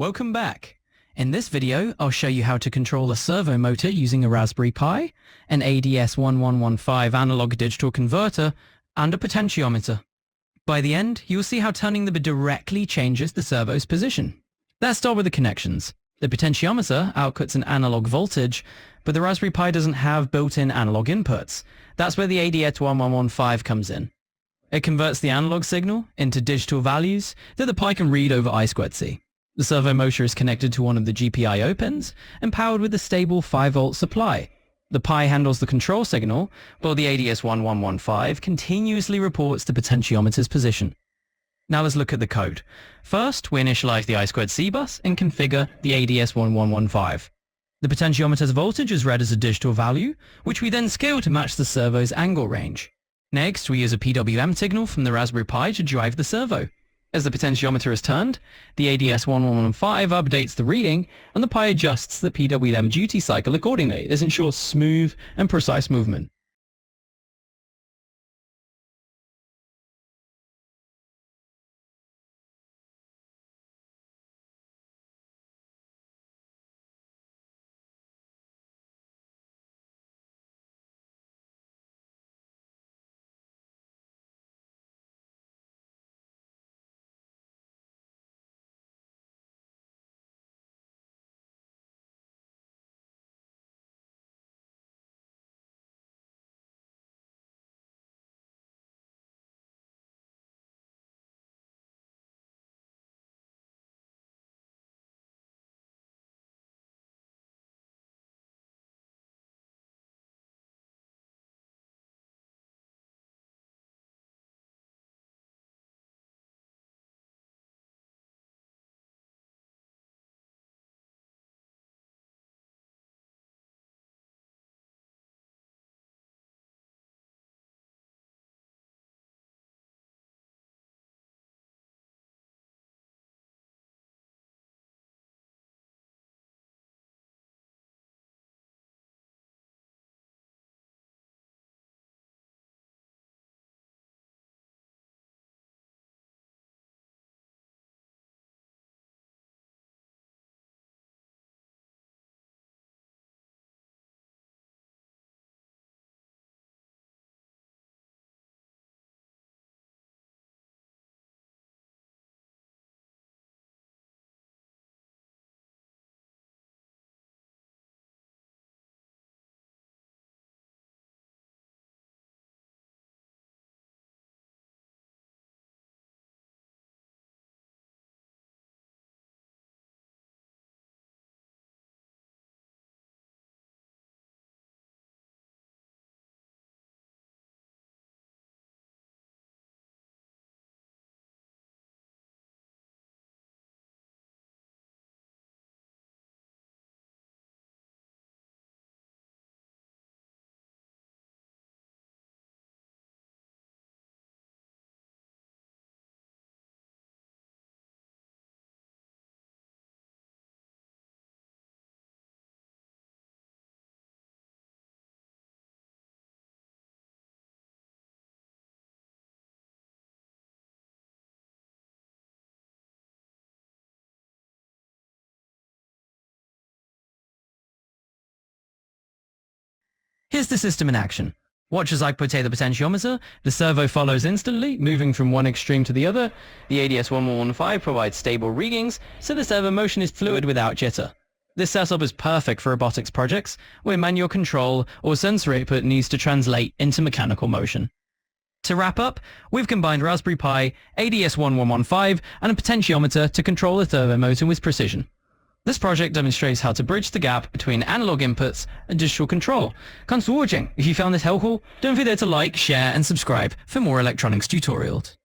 Welcome back. In this video, I'll show you how to control a servo motor using a Raspberry Pi, an ADS1115 analog digital converter, and a potentiometer. By the end, you'll see how turning them directly changes the servo's position. Let's start with the connections. The potentiometer outputs an analog voltage, but the Raspberry Pi doesn't have built-in analog inputs. That's where the ADS1115 comes in. It converts the analog signal into digital values that the Pi can read over I2C. The servo motor is connected to one of the GPIO pins and powered with a stable 5-volt supply. The Pi handles the control signal, while the ADS1115 continuously reports the potentiometer's position. Now let's look at the code. First, we initialize the I2C bus and configure the ADS1115. The potentiometer's voltage is read as a digital value, which we then scale to match the servo's angle range. Next, we use a PWM signal from the Raspberry Pi to drive the servo. As the potentiometer is turned, the ADS1115 updates the reading, and the Pi adjusts the PWM duty cycle accordingly. This ensures smooth and precise movement. Here's the system in action. Watch as I rotate the potentiometer. The servo follows instantly, moving from one extreme to the other. The ADS1115 provides stable readings, so the servo motion is fluid without jitter. This setup is perfect for robotics projects where manual control or sensor input needs to translate into mechanical motion. To wrap up, we've combined Raspberry Pi, ADS1115, and a potentiometer to control the servo motor with precision. This project demonstrates how to bridge the gap between analog inputs and digital control. Thanks for watching. If you found this helpful, don't forget to like, share, and subscribe for more electronics tutorials.